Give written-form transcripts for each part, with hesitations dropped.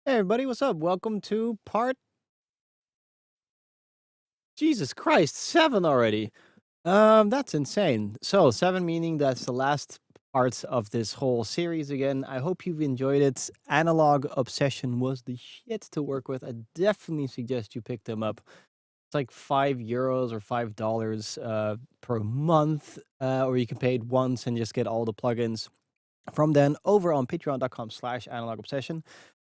Hey everybody, what's up? Welcome to part Jesus Christ, 7 already. That's insane. So 7 meaning that's the last part of this whole series again. I hope you've enjoyed it. Analog Obsession was the shit to work with. I definitely suggest you pick them up. It's like €5 or $5 per month, or you can pay it once and just get all the plugins from then over on patreon.com/analog obsession.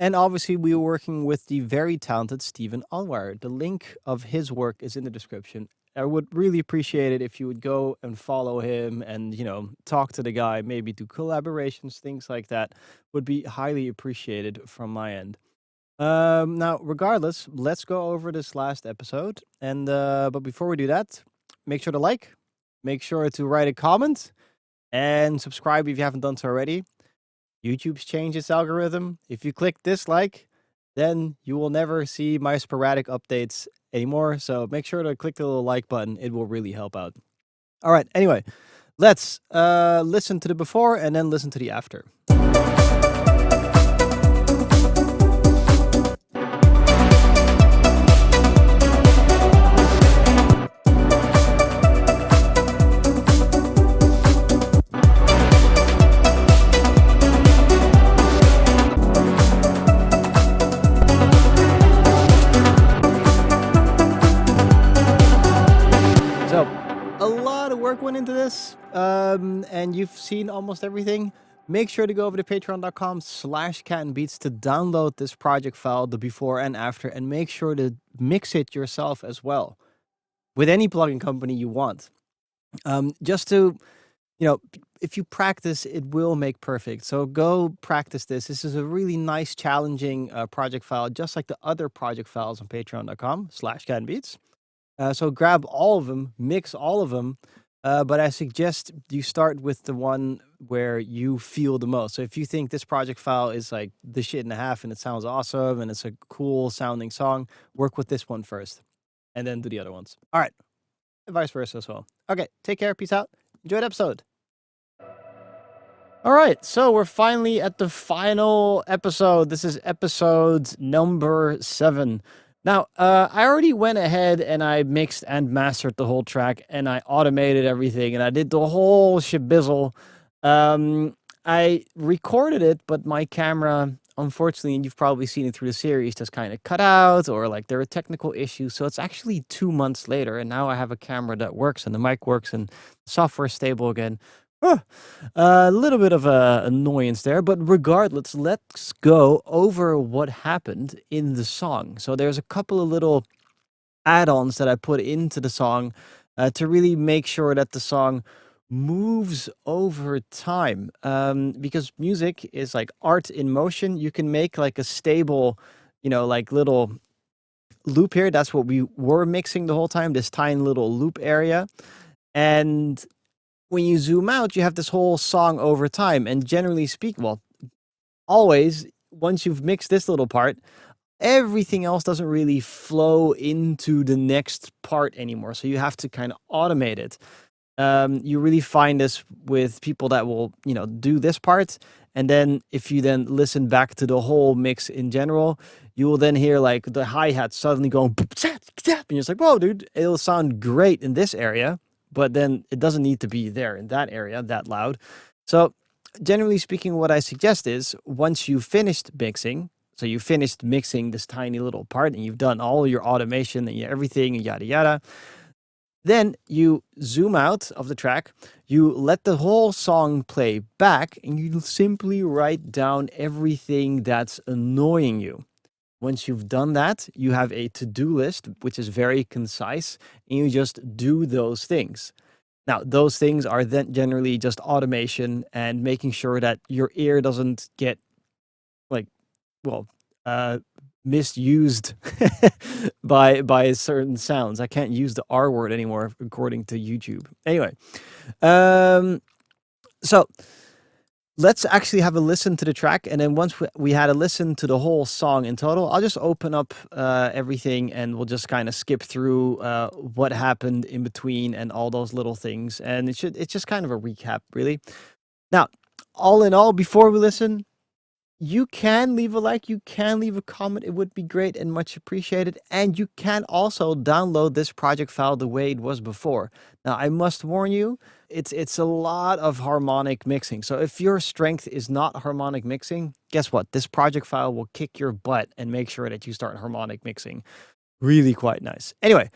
And obviously, we were working with the very talented Stephen Alwire. The link of his work is in the description. I would really appreciate it if you would go and follow him and, talk to the guy, maybe do collaborations, things like that. Would be highly appreciated from my end. Now, regardless, let's go over this last episode. And but before we do that, make sure to like, make sure to write a comment, and subscribe if you haven't done so already. YouTube's changed its algorithm. If you click dislike, then you will never see my sporadic updates anymore. So make sure to click the little like button. It will really help out. All right. Anyway, let's listen to the before and then listen to the after. So, a lot of work went into this, and you've seen almost everything. Make sure to go over to patreon.com/catandbeats to download this project file, the before and after, and make sure to mix it yourself as well with any plugin company you want. Just to, if you practice, it will make perfect. So go practice this. This is a really nice, challenging project file, just like the other project files on patreon.com/catandbeats. So grab all of them, mix all of them, but I suggest you start with the one where you feel the most. So if you think this project file is like the shit and a half and it sounds awesome and it's a cool sounding song, work with this one first and then do the other ones. All right. And vice versa as well. Okay. Take care. Peace out. Enjoy the episode. All right. So we're finally at the final episode. This is episode number 7. Now, I already went ahead and I mixed and mastered the whole track and I automated everything and I did the whole shibizzle. I recorded it, but my camera, unfortunately, and you've probably seen it through the series, just kind of cut out or like there are technical issues. So it's actually 2 months later and now I have a camera that works and the mic works and the software is stable again. A little bit of a annoyance there, but regardless, let's go over what happened in the song. So there's a couple of little add-ons that I put into the song to really make sure that the song moves over time. Because music is like art in motion. You can make like a stable, like little loop here. That's what we were mixing the whole time, this tiny little loop area. And when you zoom out, you have this whole song over time. And generally speaking, well, always, once you've mixed this little part, everything else doesn't really flow into the next part anymore. So you have to kind of automate it. You really find this with people that will, do this part. And then if you then listen back to the whole mix in general, you will then hear like the hi-hat suddenly going, and you're just like, whoa, dude, it'll sound great in this area. But then it doesn't need to be there in that area that loud. So generally speaking, what I suggest is once you've finished mixing, so you finished mixing this tiny little part and you've done all your automation and everything and yada yada, then you zoom out of the track, you let the whole song play back, and you simply write down everything that's annoying you. Once you've done that, you have a to-do list, which is very concise, and you just do those things. Now, those things are then generally just automation and making sure that your ear doesn't get misused by certain sounds. I can't use the R word anymore according to YouTube. Anyway, so let's actually have a listen to the track, and then once we had a listen to the whole song in total, I'll just open up everything and we'll just kind of skip through what happened in between and all those little things. And it's just kind of a recap, really. Now, all in all, before we listen, You can leave a like, you can leave a comment. It would be great and much appreciated. And you can also download this project file the way it was before. Now, I must warn you, it's a lot of harmonic mixing. So if your strength is not harmonic mixing, guess what? This project file will kick your butt and make sure that you start harmonic mixing. Really quite nice. Anyway,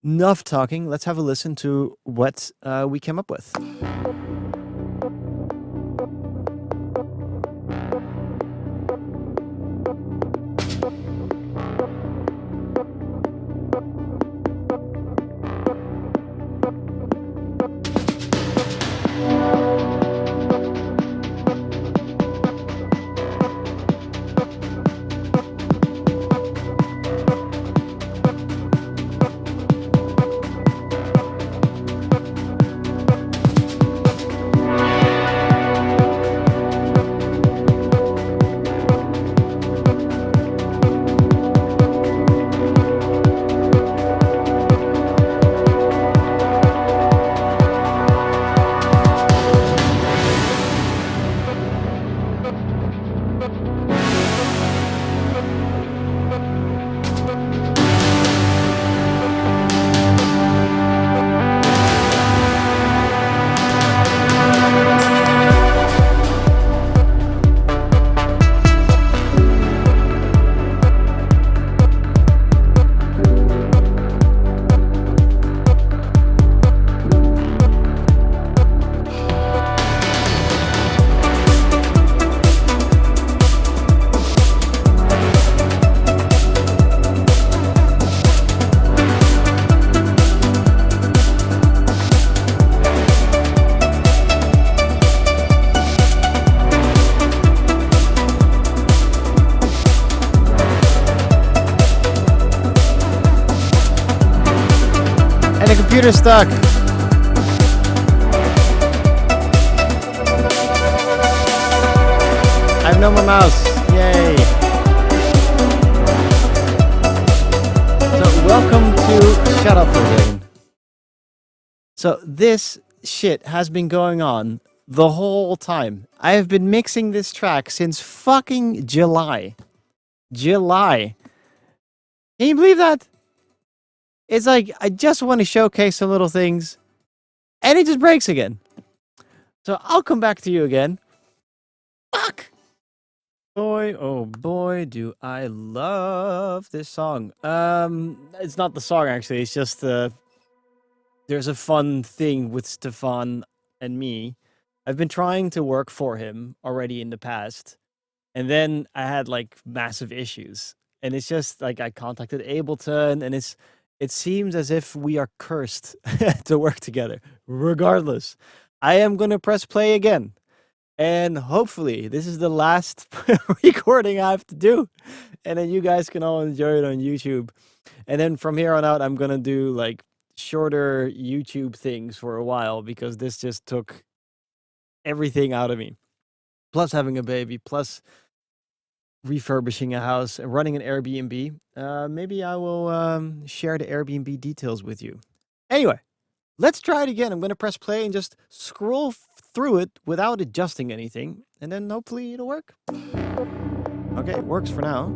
enough talking. Let's have a listen to what we came up with. The computer's stuck. I have no more mouse. Yay. So welcome to Shut Up for a Second. So this shit has been going on the whole time. I have been mixing this track since fucking July. July. Can you believe that? It's like, I just want to showcase some little things, and it just breaks again. So I'll come back to you again. Fuck! Boy, oh boy, do I love this song. It's not the song, actually. It's just, there's a fun thing with Stefan and me. I've been trying to work for him already in the past, and then I had, like, massive issues. And it's just, like, I contacted Ableton, and it seems as if we are cursed to work together. Regardless, I am going to press play again. And hopefully, this is the last recording I have to do. And then you guys can all enjoy it on YouTube. And then from here on out, I'm going to do like shorter YouTube things for a while, because this just took everything out of me. Plus having a baby, plus refurbishing a house and running an Airbnb. Maybe I will share the Airbnb details with you. Anyway, let's try it again. I'm going to press play and just scroll through it without adjusting anything, and then hopefully it'll work. Okay, it works for now.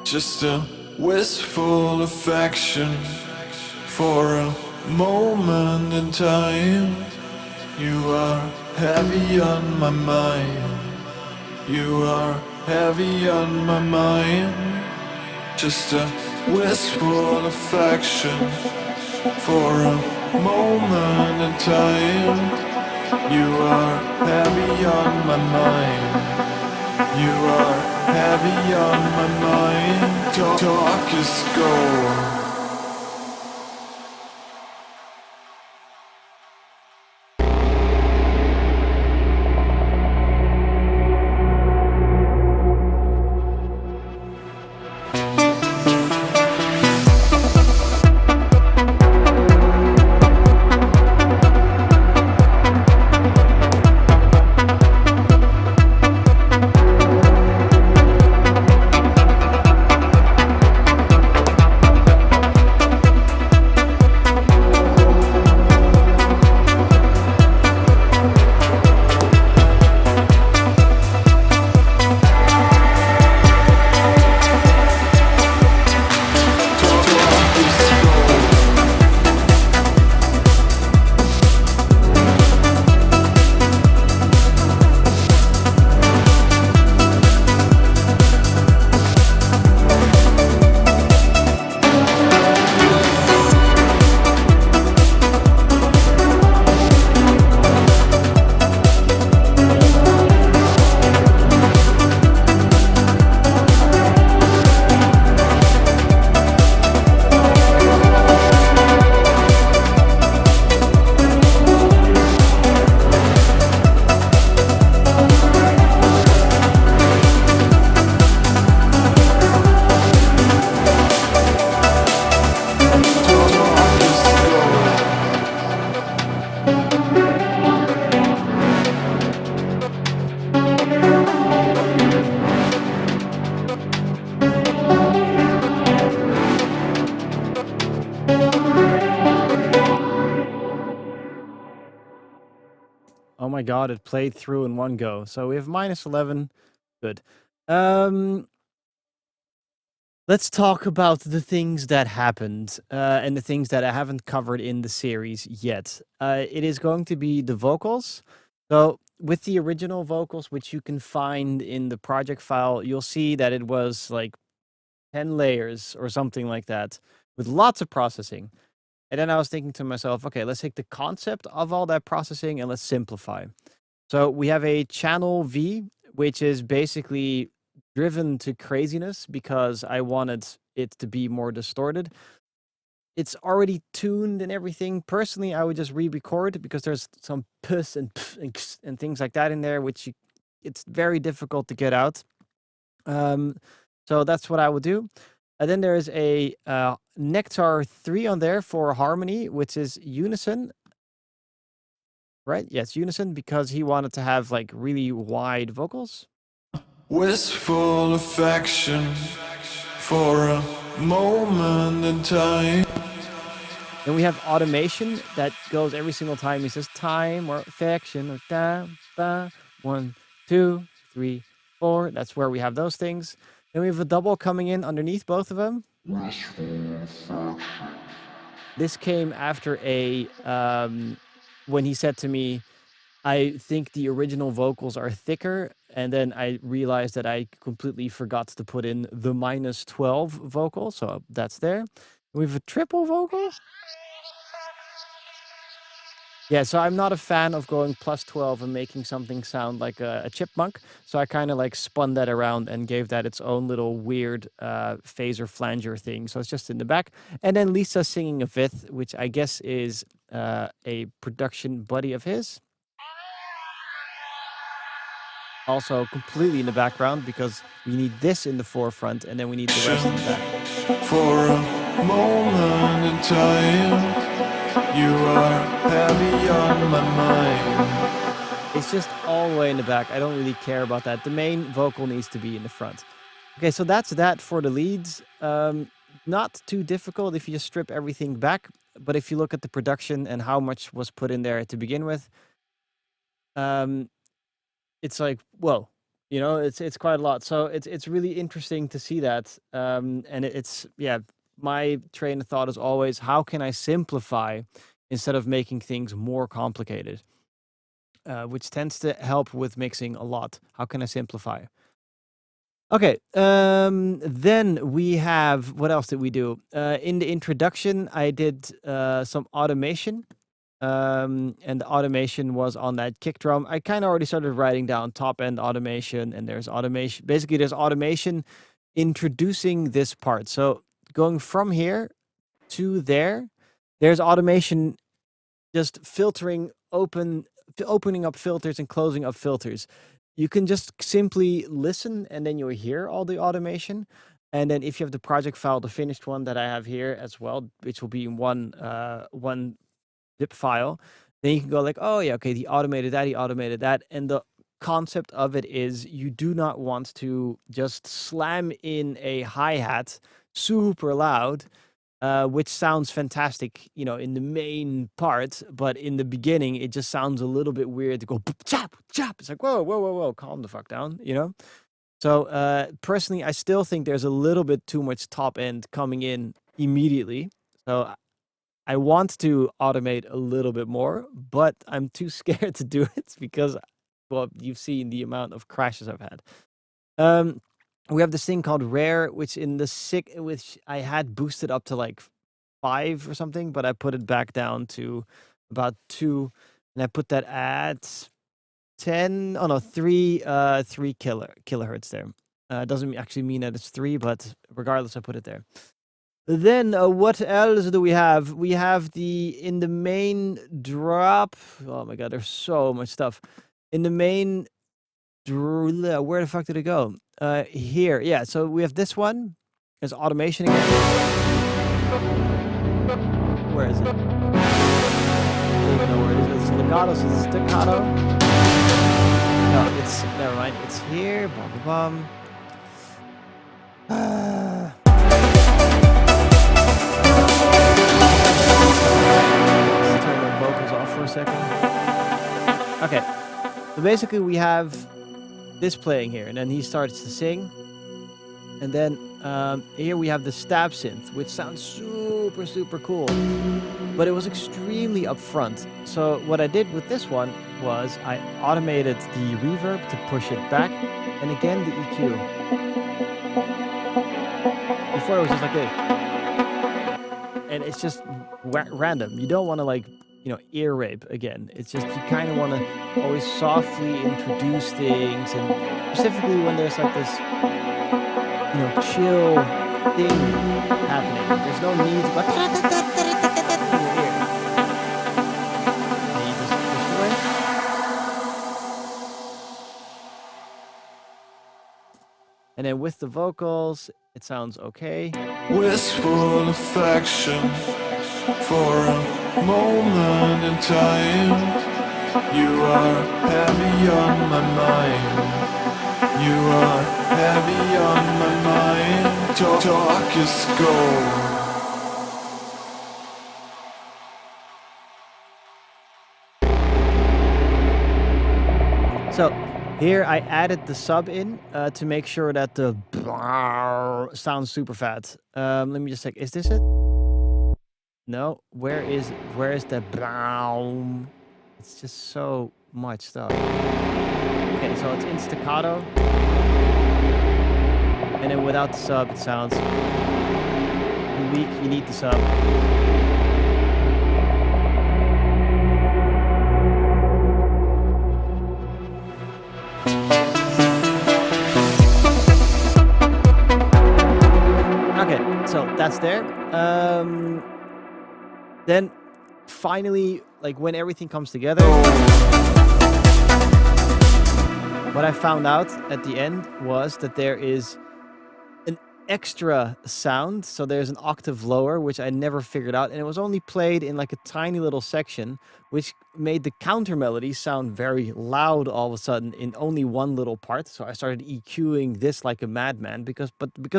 Just a wistful affection for a moment in time. You are heavy on my mind. You are heavy on my mind. Just a wistful affection for a moment in time. You are heavy on my mind. You are heavy on my mind. Talk is gold. Oh my god, it played through in one go. So we have -11. Good. Um, let's talk about the things that happened and the things that I haven't covered in the series yet. It is going to be the vocals. So with the original vocals, which you can find in the project file, you'll see that it was like 10 layers or something like that with lots of processing. And then I was thinking to myself, okay, let's take the concept of all that processing and let's simplify. So we have a channel V, which is basically driven to craziness because I wanted it to be more distorted. It's already tuned and everything. Personally, I would just re-record because there's some puss and pff and ks and things like that in there, which it's very difficult to get out. So that's what I would do. And then there's a Nectar 3 on there for harmony, which is unison. Right? Yes, unison because he wanted to have like really wide vocals. Wistful affection for a moment in time. Then we have automation that goes every single time he says time or affection or da, ba, 1, 2, 3, 4. That's where we have those things. Then we have a double coming in underneath both of them. This came after a when he said to me, I think the original vocals are thicker, and then I realized that I completely forgot to put in the -12 vocal, so that's there. We have a triple vocal. Yeah, so I'm not a fan of going +12 and making something sound like a chipmunk, so I kinda, like, spun that around and gave that its own little weird, phaser flanger thing, so it's just in the back. And then Lisa singing a fifth, which I guess is, a production buddy of his. Also completely in the background because we need this in the forefront and then we need the rest in the back. For a moment in time, you are heavy on my mind. It's just all the way in the back. I don't really care about that. The main vocal needs to be in the front. Okay, so that's that for the leads. Not too difficult if you just strip everything back. But if you look at the production and how much was put in there to begin with, it's like, whoa. You know, it's quite a lot. So it's really interesting to see that. And it's yeah, my train of thought is always how can I simplify instead of making things more complicated, which tends to help with mixing a lot. How can I simplify? Okay, then we have what else did we do? In the introduction, I did some automation, and the automation was on that kick drum. I kind of already started writing down top end automation, and there's automation. Basically, there's automation introducing this part. So going from here to there, there's automation just opening up filters and closing up filters. You can just simply listen and then you'll hear all the automation. And then if you have the project file, the finished one that I have here as well, which will be in one zip file, then you can go like, oh yeah, okay, he automated that. And the concept of it is you do not want to just slam in a hi-hat super loud, which sounds fantastic, you know, in the main part, but in the beginning, it just sounds a little bit weird to go chop chop. It's like whoa, calm the fuck down, you know. So personally, I still think there's a little bit too much top end coming in immediately. So I want to automate a little bit more, but I'm too scared to do it because, well, you've seen the amount of crashes I've had. We have this thing called rare, which I had boosted up to like 5 or something, but I put it back down to about 2, and I put that at 10. Oh no, 3 kilohertz there. Doesn't actually mean that it's 3, but regardless, I put it there. Then what else do we have? We have in the main drop. Oh my god, there's so much stuff in the main. Where the fuck did it go? Here, yeah. So we have this one. There's automation again. Where is it? I don't even know where it is. It's legato, so it's staccato. No, it's never mind. It's here. Bum bum bum. Let's turn the vocals off for a second. Okay, so basically we have this playing here, and then he starts to sing, and then here we have the stab synth, which sounds super cool, but it was extremely upfront. So what I did with this one was I automated the reverb to push it back, and again the EQ. Before it was just like this, and it's just random. You don't want to like, you know, ear rape again. It's just you kind of want to always softly introduce things, and specifically when there's like this, you know, chill thing happening. There's no need to go in your ear. And you just push away. And then with the vocals, it sounds okay. Wistful affection for a moment in time. You are heavy on my mind. You are heavy on my mind. Talk is gold. So here I added the sub in to make sure that the sounds super fat. Let me just check. Is this it? No. Where is the brown? It's just so much stuff. Okay, so it's in staccato, and then without the sub, it sounds weak. You need the sub. Okay, so that's there. Then finally, like when everything comes together, what I found out at the end was that there is an extra sound. So there's an octave lower, which I never figured out. And it was only played in like a tiny little section, which made the counter melody sound very loud all of a sudden in only one little part. So I started EQing this like a madman because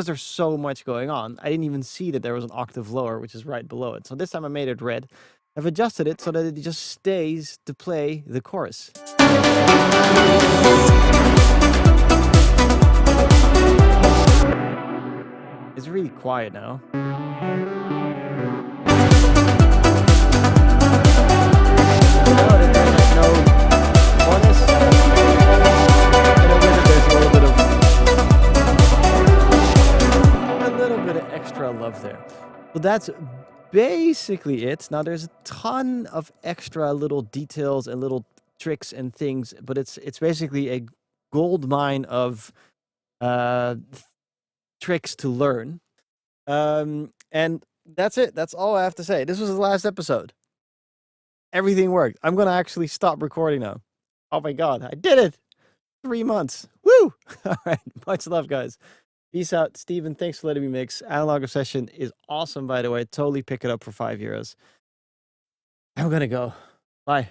there's so much going on, I didn't even see that there was an octave lower, which is right below it. So this time I made it red. I've adjusted it so that it just stays to play the chorus. really quiet now. Extra love there. So that's basically it. Now there's a ton of extra little details and little tricks and things, but it's basically a gold mine of tricks to learn. And that's it. That's all I have to say. This was the last episode. Everything worked. I'm gonna actually stop recording now. Oh my god, I did it! 3 months. Woo! All right, much love, guys. Peace out. Steven, thanks for letting me mix. Analog Obsession is awesome, by the way. Totally pick it up for €5. I'm gonna go. Bye.